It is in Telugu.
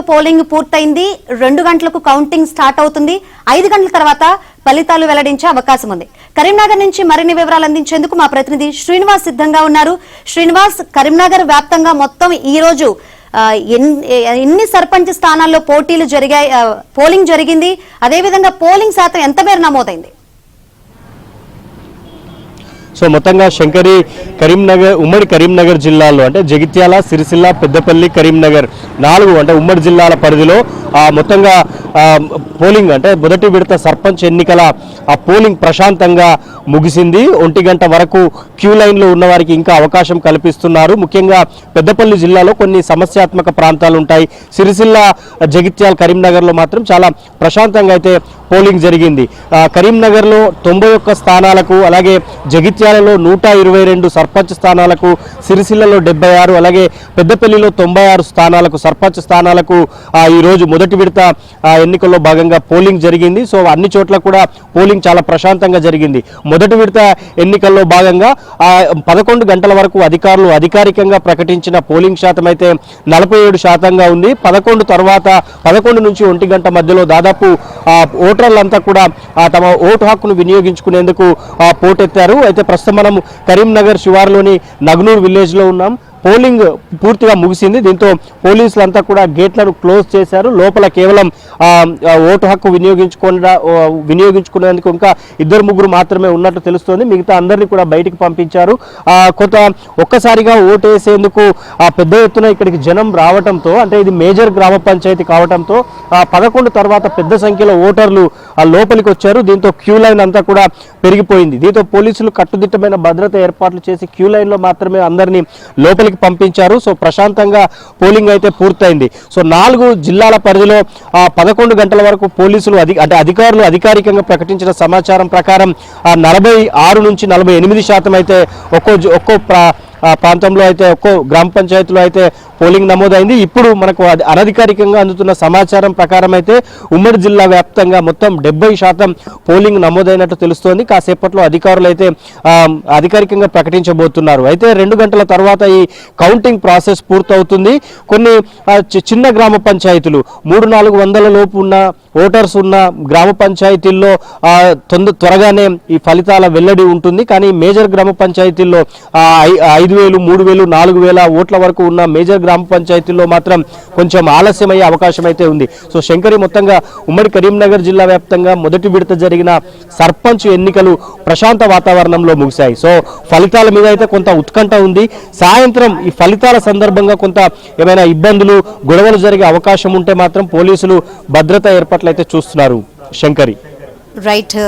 పోలింగ్ పూర్తయింది. 2 గంటలకు కౌంటింగ్ స్టార్ట్ అవుతుంది. 5 గంటల తర్వాత ఫలితాలు వెల్లడించే అవకాశం ఉంది. కరీంనగర్ నుంచి మరిన్ని వివరాలు అందించేందుకు మా ప్రతినిధి శ్రీనివాస్ సిద్ధంగా ఉన్నారు. శ్రీనివాస్, కరీంనగర్ వ్యాప్తంగా మొత్తం ఈ రోజు ఎన్ని సర్పంచ్ స్థానాల్లో పోటీలు జరిగాయి, పోలింగ్ జరిగింది, అదేవిధంగా పోలింగ్ శాతం ఎంత మేర నమోదైంది? సో మొత్తంగా శంకరి కరీంనగర్ ఉమ్మడి కరీంనగర్ జిల్లాలో అంటే జగిత్యాల, సిరిసిల్ల, పెద్దపల్లి, కరీంనగర్ 4 అంటే ఉమ్మడి జిల్లాల పరిధిలో మొత్తంగా పోలింగ్ అంటే మొదటి విడత సర్పంచ్ ఎన్నికల పోలింగ్ ప్రశాంతంగా ముగిసింది. 1 గంట వరకు క్యూ లైన్లో ఉన్న వారికి ఇంకా అవకాశం కల్పిస్తున్నారు. ముఖ్యంగా పెద్దపల్లి జిల్లాలో కొన్ని సమస్యాత్మక ప్రాంతాలు ఉంటాయి. సిరిసిల్ల, జగిత్యాల, కరీంనగర్లో మాత్రం చాలా ప్రశాంతంగా అయితే పోలింగ్ జరిగింది. కరీంనగర్లో 91 స్థానాలకు, అలాగే జగిత్యాలలో 122 సర్పంచ్ స్థానాలకు, సిరిసిల్లలో 76, అలాగే పెద్దపల్లిలో 96 స్థానాలకు సర్పంచ్ స్థానాలకు ఈరోజు మొదటి విడత ఎన్నికల్లో భాగంగా పోలింగ్ జరిగింది. సో అన్ని చోట్ల కూడా పోలింగ్ చాలా ప్రశాంతంగా జరిగింది. మొదటి విడత ఎన్నికల్లో భాగంగా 11 గంటల వరకు అధికారులు అధికారికంగా ప్రకటించిన పోలింగ్ శాతం అయితే 47% ఉంది. 11 తర్వాత 11 నుంచి 1 గంట మధ్యలో దాదాపు ఓటర్లంతా కూడా తమ ఓటు హక్కును వినియోగించుకునేందుకు పోటెత్తారు. అయితే ప్రస్తుతం మనం కరీంనగర్ శివార్లోని నగ్నూర్ విలేజ్లో ఉన్నాం. పోలింగ్ పూర్తిగా ముగిసింది. దీంతో పోలీసులంతా కూడా గేట్లను క్లోజ్ చేశారు. లోపల కేవలం ఓటు హక్కు వినియోగించుకునేందుకు ఇంకా 2-3 మాత్రమే ఉన్నట్లు తెలుస్తోంది. మిగతా అందరినీ కూడా బయటికి పంపించారు. ఒక్కసారిగా ఓటు వేసేందుకు పెద్ద ఎత్తున ఇక్కడికి జనం రావడంతో, అంటే ఇది మేజర్ గ్రామ పంచాయతీ కావడంతో 11 తర్వాత పెద్ద సంఖ్యలో ఓటర్లు లోపలికి వచ్చారు. దీంతో క్యూ లైన్ అంతా కూడా పెరిగిపోయింది. దీంతో పోలీసులు కట్టుదిట్టమైన భద్రత ఏర్పాట్లు చేసి క్యూ లైన్లో మాత్రమే అందరినీ లోపలికి పంపించారు. సో ప్రశాంతంగా పోలింగ్ అయితే పూర్తయింది. సో 4 జిల్లాల పరిధిలో 11 గంటల వరకు పోలీసులు అంటే అధికారులు అధికారికంగా ప్రకటించిన సమాచారం ప్రకారం 46 నుంచి 48% అయితే ఒక్కో ప్రాంతంలో అయితే ఒక్కో గ్రామ పంచాయతీలో అయితే పోలింగ్ నమోదైంది. ఇప్పుడు మనకు అనధికారికంగా అందుతున్న సమాచారం ప్రకారం అయితే ఉమ్మడి జిల్లా వ్యాప్తంగా మొత్తం 70% పోలింగ్ నమోదైనట్టు తెలుస్తోంది. కాసేపట్లో అధికారులు అయితే అధికారికంగా ప్రకటించబోతున్నారు. అయితే 2 గంటల తర్వాత ఈ కౌంటింగ్ ప్రాసెస్ పూర్తవుతుంది. కొన్ని చిన్న గ్రామ పంచాయతీలు 300-400 లోపు ఉన్న ఓటర్స్ ఉన్న గ్రామ పంచాయతీల్లో త్వరగానే ఈ ఫలితాల వెల్లడి ఉంటుంది. కానీ మేజర్ గ్రామ పంచాయతీల్లో 5,000, 3,000, 4,000 ఓట్ల వరకు ఉన్న మేజర్ గ్రామ పంచాయతీల్లో మాత్రం కొంచెం ఆలస్యమయ్యే అవకాశం అయితే ఉంది. సో శంకరి, మొత్తంగా ఉమ్మడి కరీంనగర్ జిల్లా వ్యాప్తంగా మొదటి విడత జరిగిన సర్పంచ్ ఎన్నికలు ప్రశాంత వాతావరణంలో ముగిశాయి. సో ఫలితాల మీద అయితే కొంత ఉత్కంఠ ఉంది. సాయంత్రం ఈ ఫలితాల సందర్భంగా కొంత ఏమైనా ఇబ్బందులు, గొడవలు జరిగే అవకాశం ఉంటే మాత్రం పోలీసులు భద్రతా ఏర్పాట్లు అయితే చూస్తున్నారు. శంకరి, రైట్.